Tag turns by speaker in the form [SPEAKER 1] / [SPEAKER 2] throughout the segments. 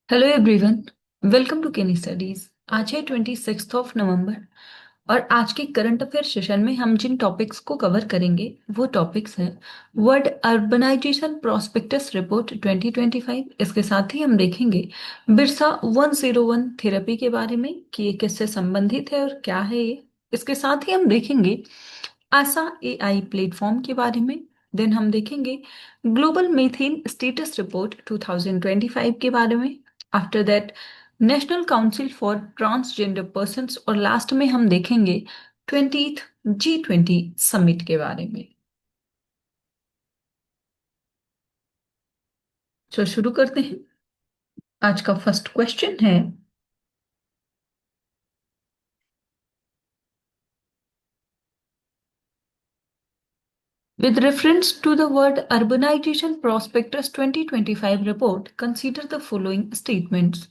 [SPEAKER 1] Hello everyone. Welcome to केनी studies. आज है 26 नवंबर और आज के करंट अफेयर सेशन में हम जिन टॉपिक्स को कवर करेंगे वो टॉपिक्स हैं वर्ल्ड अर्बनाइजेशन प्रोस्पेक्टस रिपोर्ट 2025। इसके साथ ही हम देखेंगे बिरसा 101 थेरेपी के बारे में कि ये किससे संबंधित है और क्या है ये। इसके साथ ही हम देखेंगे आशा एआई प्लेटफॉर्म के बारे में। देन हम देखेंगे ग्लोबल मीथेन स्टेटस रिपोर्ट 2025 के बारे में। After that national council for transgender persons और लास्ट में हम देखेंगे 20th G20 समिट के बारे में। तो शुरू करते हैं। आज का फर्स्ट क्वेश्चन है with reference to the word urbanization prospectus 2025 report consider the following statements।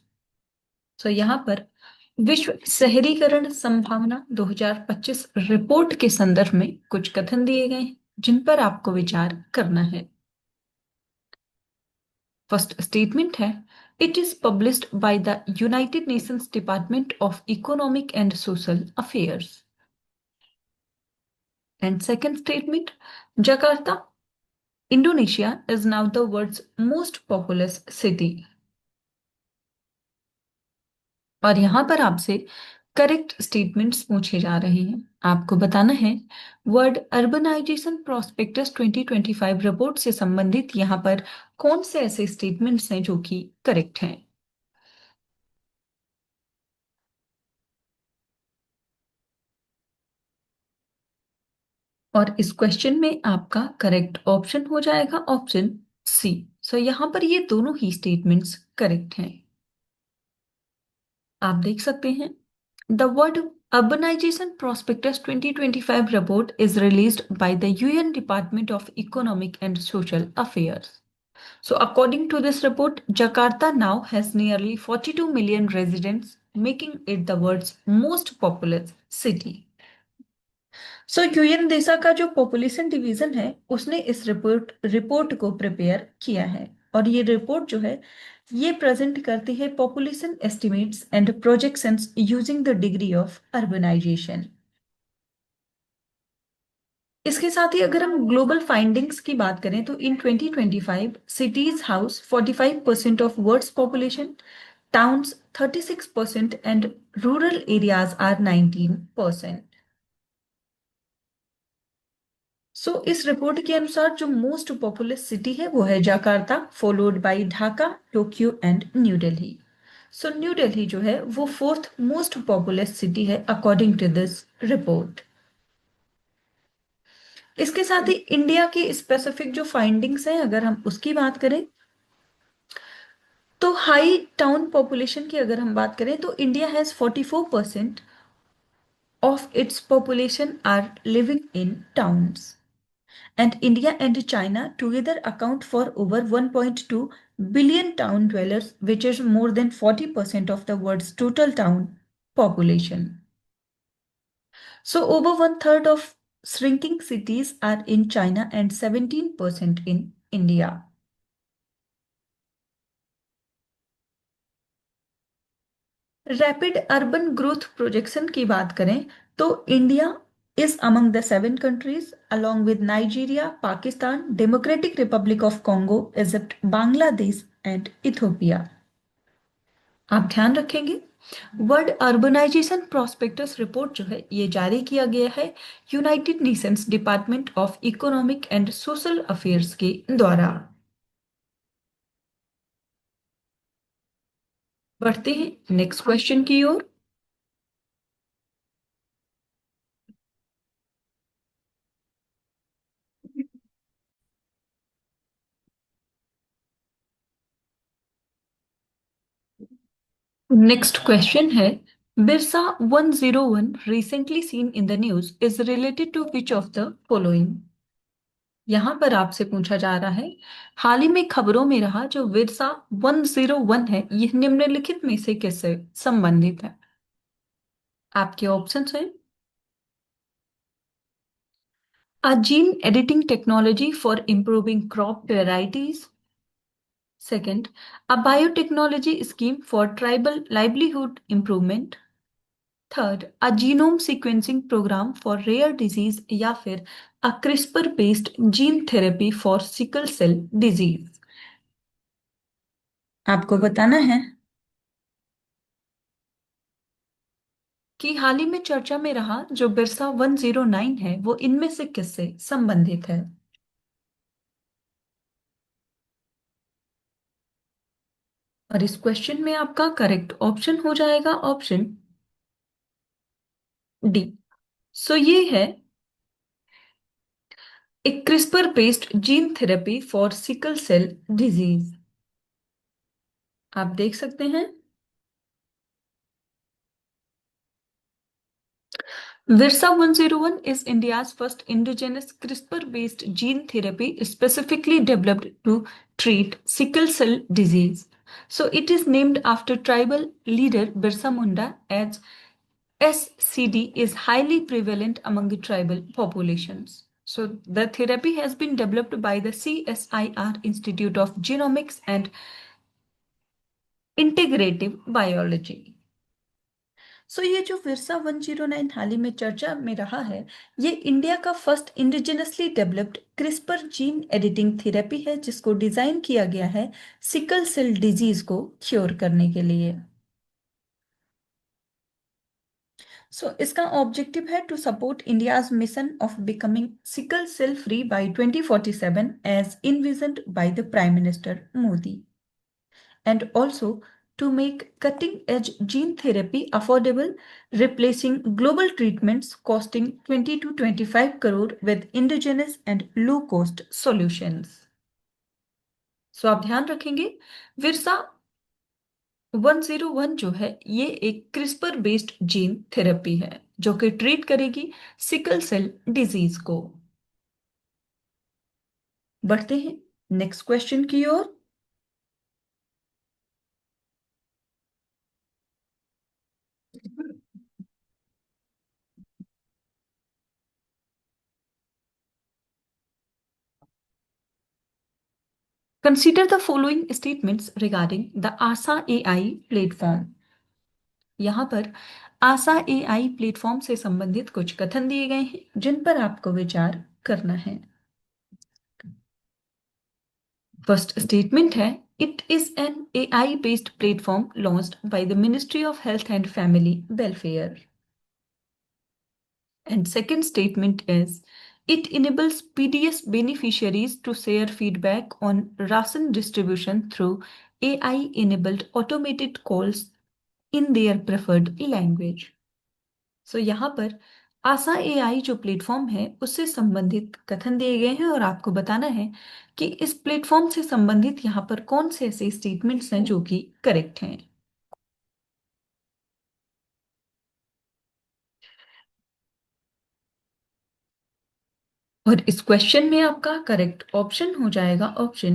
[SPEAKER 1] सो यहाँ पर विश्व शहरीकरण संभावना 2025 रिपोर्ट के संदर्भ में कुछ कथन दिए गए हैं जिन पर आपको विचार करना है। फर्स्ट स्टेटमेंट है it is published by the United Nations Department of Economic and Social Affairs. And second statement Jakarta Indonesia is now the world's most populous city. और यहां पर आपसे करेक्ट स्टेटमेंट्स पूछे जा रहे हैं। आपको बताना है वर्ल्ड अर्बनाइजेशन प्रोस्पेक्टस 2025 रिपोर्ट से संबंधित यहाँ पर कौन से ऐसे स्टेटमेंट्स हैं जो कि करेक्ट हैं। और इस क्वेश्चन में आपका करेक्ट ऑप्शन हो जाएगा ऑप्शन सी। सो यहाँ पर ये दोनों ही स्टेटमेंट्स करेक्ट हैं। आप देख सकते हैं the world urbanization prospectus 2025 report is released by the UN Department of Economic and Social Affairs. So, according to this report, Jakarta now has nearly 42 million residents, making it the world's most populous city. So UN देशा का जो population division है उसने इस report को prepare किया है और ये रिपोर्ट जो है ये प्रेजेंट करती है population estimates and projections using the degree of urbanization. इसके साथ ही अगर हम ग्लोबल फाइंडिंग्स की बात करें तो in 2025 cities house 45% of world's population, towns 36% and rural areas are 19%। इस रिपोर्ट के अनुसार जो मोस्ट पॉपुलस सिटी है वो है Jakarta, followed by Dhaka, Tokyo and new Delhi. New Delhi जो है वो फोर्थ मोस्ट पॉपुलस सिटी है अकॉर्डिंग टू दिस रिपोर्ट। इसके साथ ही इंडिया की स्पेसिफिक जो फाइंडिंग्स हैं अगर हम उसकी बात करें तो हाई टाउन पॉपुलेशन की अगर हम बात करें तो India has 44% of its population are living in towns. And India and China together account for over 1.2 billion town dwellers, which is more than 40% of the world's total town population. So, over one third of shrinking cities are in China and 17% in India. Rapid urban growth projection की बात करें तो India is among the seven countries along with Nigeria, Pakistan, Democratic Republic of Congo, Egypt, Bangladesh and Ethiopia। आप ध्यान रखेंगे world urbanization prospectus report जो है ये जारी किया गया है United Nations Department of Economic and Social affairs के द्वारा। बढ़ते हैं नेक्स्ट क्वेश्चन की ओर। नेक्स्ट क्वेश्चन है Birsa 101 recently seen in the news is related to which of the following। यहां पर आपसे पूछा जा रहा है हाल ही में खबरों में रहा जो बिरसा 101 है यह निम्नलिखित में से किससे संबंधित है। आपके ऑप्शंस हैं a gene editing technology for improving crop varieties, Second, a biotechnology scheme for tribal livelihood improvement. Third, a genome sequencing program for rare disease या फिर a CRISPR based gene therapy for sickle cell disease। आपको बताना है कि हाल ही में चर्चा में रहा जो बिरसा 109 है वो इनमें से किससे संबंधित है। और इस क्वेश्चन में आपका करेक्ट ऑप्शन हो जाएगा ऑप्शन डी। सो ये है एक CRISPR based gene therapy for sickle cell disease. आप देख सकते हैं Virsa 101 is India's first indigenous CRISPR-based gene therapy specifically developed to treat sickle cell disease. So it is named after tribal leader Birsa Munda as SCD is highly prevalent among the tribal populations. So the therapy has been developed by the CSIR Institute of Genomics and Integrative Biology। सो ये जो विरसा 109 हाल ही में चर्चा में रहा है ये India का first indigenously developed CRISPR gene editing therapy है जिसको डिजाइन किया गया है सिकल सेल डिजीज को क्योर करने के लिए। सो इसका ऑब्जेक्टिव है to support India's mission of becoming sickle cell free by 2047 as envisioned by the prime minister Modi, and also to make cutting edge gene therapy affordable, replacing global treatments costing 20 to 25 crore with indigenous and low cost solutions। सो आप ध्यान रखेंगे विरसा 101 जो है ये एक CRISPR based gene therapy है जो कि ट्रीट करेगी सिकल सेल डिजीज को। बढ़ते हैं नेक्स्ट क्वेश्चन की ओर। Consider the following statements regarding the ASA AI platform। यहाँ पर आशा एआई प्लेटफॉर्म से संबंधित कुछ कथन दिए गए हैं जिन पर आपको विचार करना है। फर्स्ट स्टेटमेंट है it is an AI based platform launched by the ministry of health and family welfare. And second statement is it enables PDS beneficiaries to share feedback on ration distribution through AI-enabled automated calls in their preferred language। सो यहाँ पर आशा AI जो platform है उससे संबंधित कथन दिए गए हैं और आपको बताना है कि इस प्लेटफॉर्म से संबंधित यहाँ पर कौन से ऐसे स्टेटमेंट्स हैं जो कि करेक्ट हैं। और इस क्वेश्चन में आपका करेक्ट ऑप्शन हो जाएगा ऑप्शन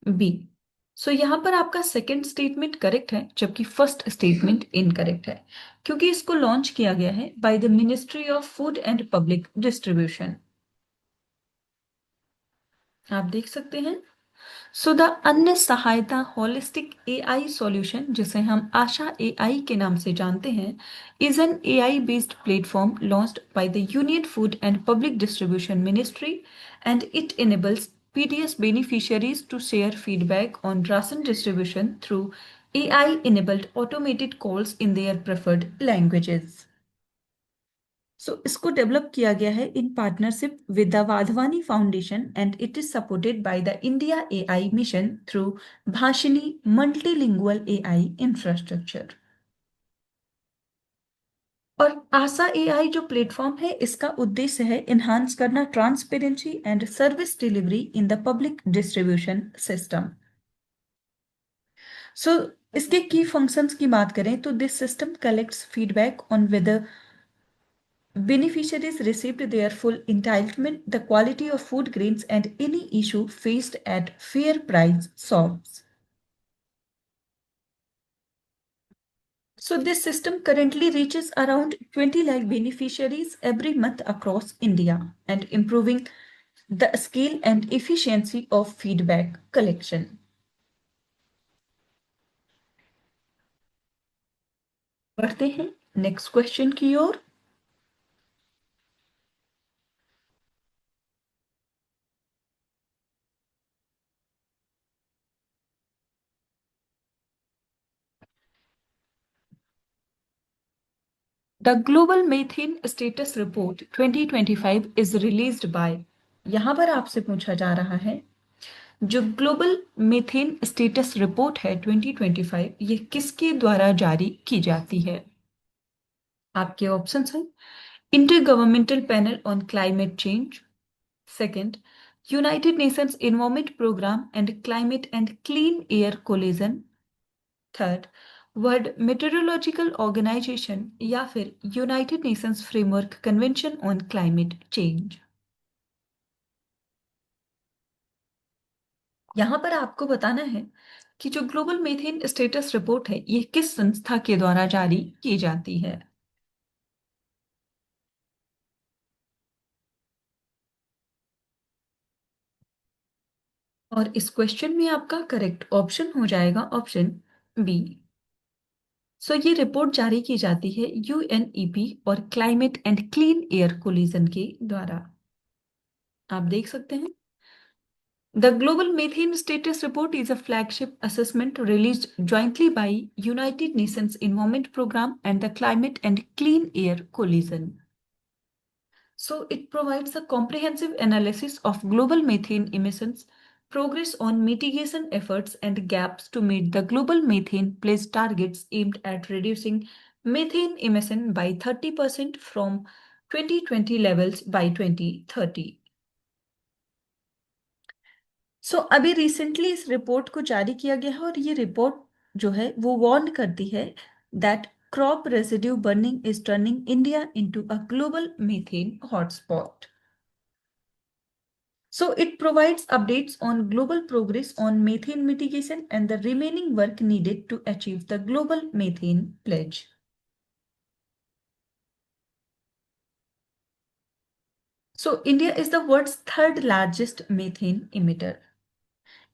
[SPEAKER 1] बी। सो यहाँ पर आपका सेकंड स्टेटमेंट करेक्ट है जबकि फर्स्ट स्टेटमेंट इनकरेक्ट है क्योंकि इसको लॉन्च किया गया है by the ministry of food and public distribution. आप देख सकते हैं सो द अन्य सहायता होलिस्टिक एआई सॉल्यूशन जिसे हम आशा एआई के नाम से जानते हैं is an AI based platform launched by the union food and public distribution ministry and it enables PDS beneficiaries to share feedback on ration distribution through AI enabled automated calls in their preferred languages। सो इसको develop किया गया है in partnership with the Wadhwani foundation and it is supported by the India AI mission through Bhashini multilingual AI infrastructure. और आशा AI जो platform है इसका उद्देश्य है इन्हांस करना transparency and service delivery in the public distribution system. So इसके की functions की बात करें तो this system collects feedback on whether beneficiaries received their full entitlement, the quality of food grains, and any issue faced at fair price shops. So this system currently reaches around 20 lakh beneficiaries every month across India and improving the scale and efficiency of feedback collection. बढ़ते हैं next question की ओर। The global methane status report 2025 is released by. यहां पर आपसे पूछा जा रहा है जो ग्लोबल मीथेन स्टेटस रिपोर्ट है 2025 ये किसके द्वारा जारी की जाती है। आपके ऑप्शंस हैं Intergovernmental Panel on Climate Change, second United Nations Environment Programme and Climate and Clean Air Coalition, third World Meteorological Organization या फिर United Nations Framework Convention on Climate Change. यहां पर आपको बताना है कि जो ग्लोबल मीथेन स्टेटस रिपोर्ट है ये किस संस्था के द्वारा जारी की जाती है। और इस क्वेश्चन में आपका करेक्ट ऑप्शन हो जाएगा ऑप्शन बी। सो ये रिपोर्ट जारी की जाती है यूएनईपी और climate and Clean Air collision के द्वारा। आप देख सकते हैं The Global Methane Status Report is a flagship assessment released jointly by United Nations Environment Programme and the Climate and Clean Air Coalition. So it provides a comprehensive analysis of global methane emissions, progress on mitigation efforts, and gaps to meet the global methane pledge targets aimed at reducing methane emission by 30% from 2020 levels by 2030. अभी recently इस report को जारी किया गया है और ये report जो है वो वार्न करती है that crop residue burning is turning India into a global methane hotspot. So it provides updates on global progress on methane mitigation and the remaining work needed to achieve the global methane pledge. So India is the world's third largest methane emitter.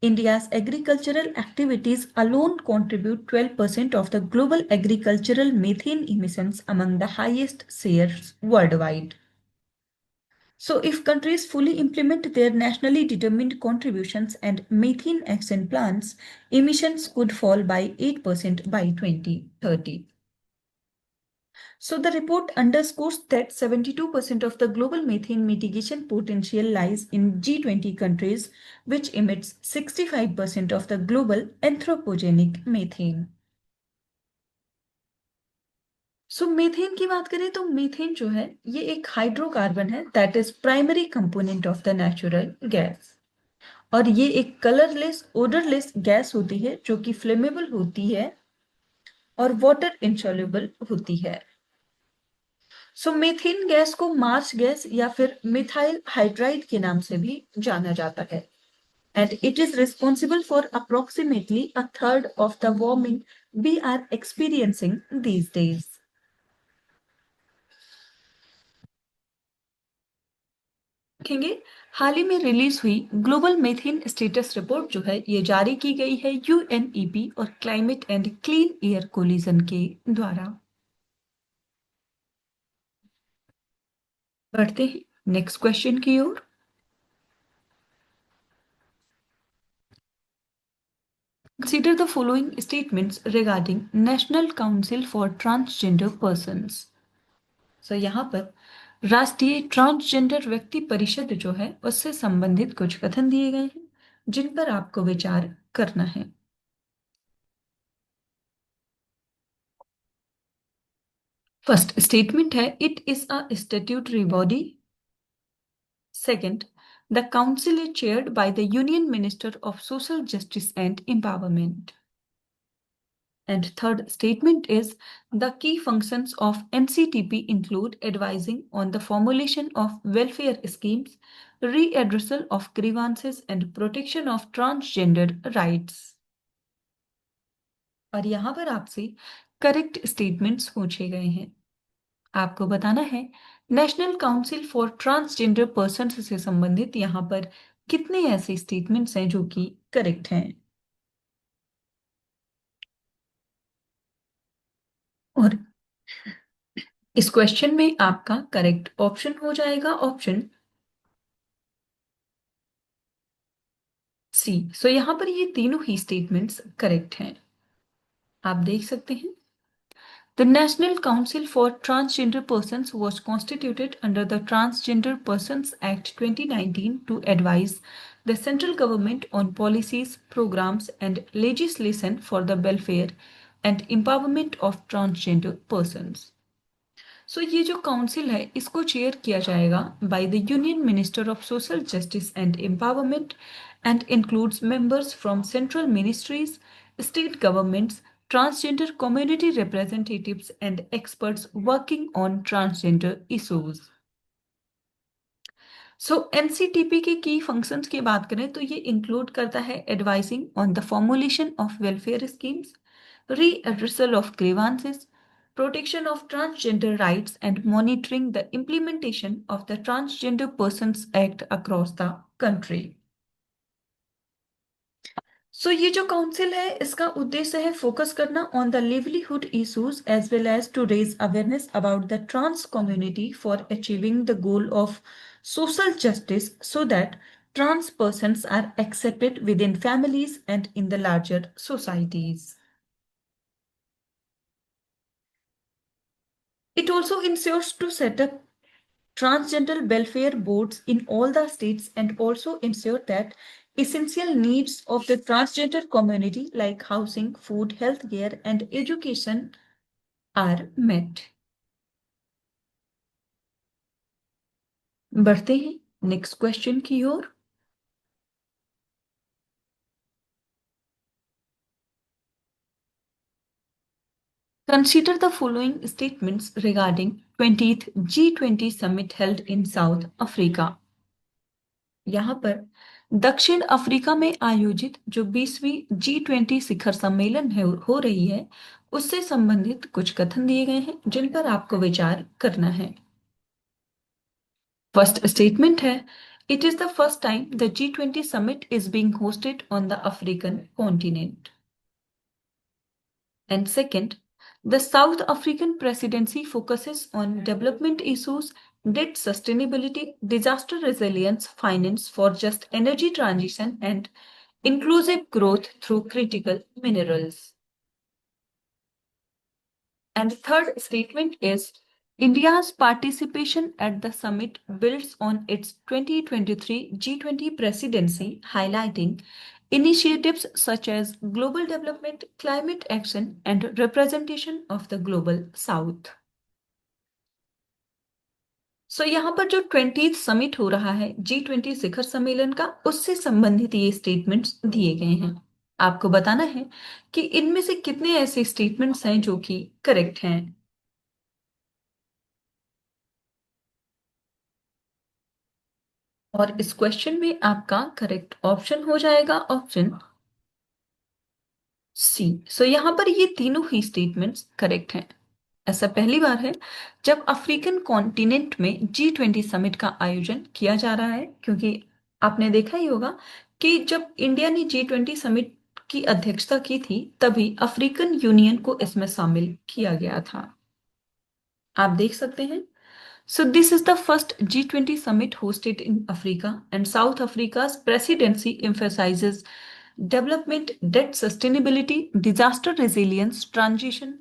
[SPEAKER 1] India's agricultural activities alone contribute 12% of the global agricultural methane emissions, among the highest shares worldwide. So, if countries fully implement their nationally determined contributions and methane action plans, emissions could fall by 8% by 2030. So, the report underscores that 72% of the global methane mitigation potential lies in G20 countries, which emits 65% of the global anthropogenic methane. So methane की बात करें तो methane जो है ये एक hydrocarbon है that is primary component of the natural gas. और ये एक कलरलेस ओडरलेस गैस होती है जो कि फ्लेमेबल होती है और वाटर इंसॉल्युबल होती है। सो मीथेन गैस को मार्च गैस या फिर मिथाइल हाइड्राइड के नाम से भी जाना जाता है and it is responsible for approximately a third of the warming we are experiencing these days. देखेंगे हाल ही में रिलीज हुई ग्लोबल मीथेन स्टेटस रिपोर्ट जो है ये जारी की गई है यूएनईपी और climate and Clean Air collision के द्वारा। बढ़ते हैं नेक्स्ट क्वेश्चन की ओर। Consider the following statements regarding National Council for Transgender Persons. सो यहाँ पर राष्ट्रीय ट्रांसजेंडर व्यक्ति परिषद जो है उससे संबंधित कुछ कथन दिए गए हैं जिन पर आपको विचार करना है। फर्स्ट स्टेटमेंट है it is a statutory body. Second the council is chaired by the union minister of social justice and empowerment. And third statement is the key functions of NCTP include advising on the formulation of welfare schemes, readdressal of grievances, and protection of transgender rights. और यहाँ पर आपसे correct statements पूछे गए हैं। आपको बताना है national council for transgender person से संबंधित यहाँ पर कितने ऐसे स्टेटमेंट्स हैं जो कि करेक्ट हैं? और इस क्वेश्चन में आपका करेक्ट ऑप्शन हो जाएगा ऑप्शन सी। सो यहाँ पर ये तीनों ही स्टेटमेंट्स करेक्ट हैं। आप देख सकते हैं, the National Council for Transgender Persons was constituted under the Transgender Persons Act 2019 to advise the central government on policies, programs, and legislation for the welfare and empowerment of transgender persons. सो ये जो council है इसको chair किया जाएगा by the union minister of social justice and empowerment and includes members from central ministries, state governments, transgender community representatives and experts working on transgender issues. सो एनसीटीपी के की functions की बात करें तो ये इंक्लूड करता है advising on the formulation of welfare schemes, readdressal of grievances, protection of transgender rights, and monitoring the implementation of the Transgender Persons Act across the country. So ये जो काउंसिल है इसका उद्देश्य है फोकस करना on the livelihood issues as well as to raise awareness about the trans community for achieving the goal of social justice so that trans persons are accepted within families and in the larger societies. It also ensures to set up transgender welfare boards in all the states and also ensure that essential needs of the transgender community like housing, food, healthcare, and education are met. बढ़ते हैं next question की ओर। Consider the following statements regarding 20th G20 summit held in South Africa. यहाँ पर दक्षिण Africa में आयोजित जो 20वीं G20 शिखर सम्मेलन हो रही है उससे संबंधित कुछ कथन दिए गए हैं जिन पर आपको विचार करना है। फर्स्ट स्टेटमेंट है, it is the first time the G20 summit is being hosted on the African continent. And second, the South African presidency focuses on development issues, debt sustainability, disaster resilience, finance for just energy transition, and inclusive growth through critical minerals. And the third statement is India's participation at the summit builds on its 2023 G20 presidency, highlighting initiatives such as global development, climate action, and representation of the global south. सो यहाँ पर जो 20th summit हो रहा है G20 शिखर सम्मेलन का उससे संबंधित ये स्टेटमेंट्स दिए गए हैं। आपको बताना है कि इनमें से कितने ऐसे स्टेटमेंट्स हैं जो कि करेक्ट हैं। और इस क्वेश्चन में आपका करेक्ट ऑप्शन हो जाएगा ऑप्शन सी। सो यहाँ पर ये तीनों ही स्टेटमेंट्स करेक्ट हैं। ऐसा पहली बार है जब अफ्रीकन कॉन्टिनेंट में G20 समिट का आयोजन किया जा रहा है, क्योंकि आपने देखा ही होगा कि जब इंडिया ने G20 समिट की अध्यक्षता की थी तभी अफ्रीकन यूनियन को इसमें शामिल किया गया था। आप देख सकते हैं। So this is the first G20 summit hosted in Africa, and South Africa's presidency emphasizes development, debt sustainability, disaster resilience, transition,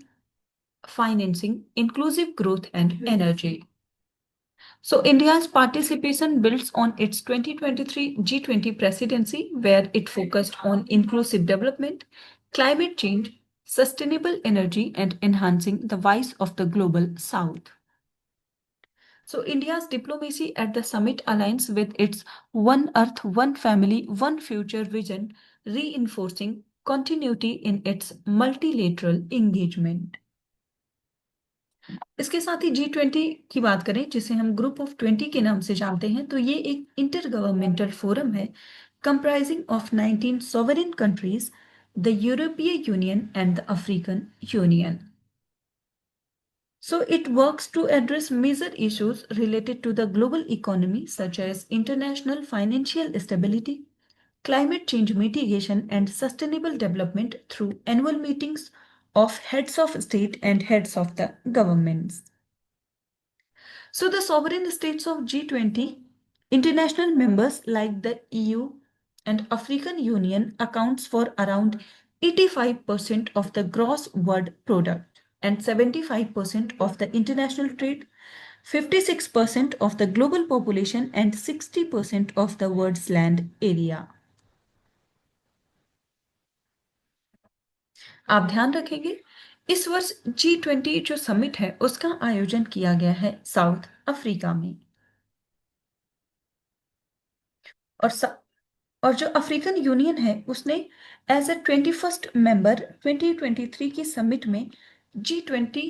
[SPEAKER 1] financing, inclusive growth, and energy. So India's participation builds on its 2023 G20 presidency, where it focused on inclusive development, climate change, sustainable energy, and enhancing the voice of the global South. So India's diplomacy at the summit aligns with its One Earth, One Family, One Future vision, reinforcing continuity in its multilateral engagement. इसके साथ ही G20 की बात करें जिसे हम group of 20 के नाम से जानते हैं, तो ये एक इंटर गवर्नमेंटल फोरम है comprising of 19 sovereign countries, the European Union and the African Union. So it works to address major issues related to the global economy, such as international financial stability, climate change mitigation, and sustainable development through annual meetings of heads of state and heads of the governments. So the sovereign states of G20, international members like the EU and African Union accounts for around 85% of the gross world product and 75% of the international trade, 56% of the global population and 60% of the world's land area. आप ध्यान रखेंगे इस वर्ष G20 जो summit है उसका आयोजन किया गया है साउथ अफ्रीका में और और जो अफ्रीकन यूनियन है उसने एज ए 21st मेंबर 2023 की समिट में G20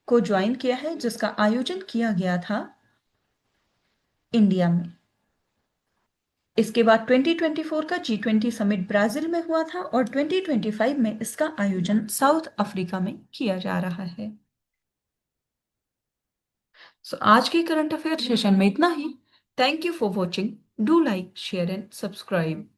[SPEAKER 1] को ज्वाइन किया है जिसका आयोजन किया गया था इंडिया में। इसके बाद 2024 का G20 समिट ब्राजील में हुआ था और 2025 में इसका आयोजन साउथ अफ्रीका में किया जा रहा है। सो आज के करंट अफेयर सेशन में इतना ही। Thank you for watching. Do like share and subscribe.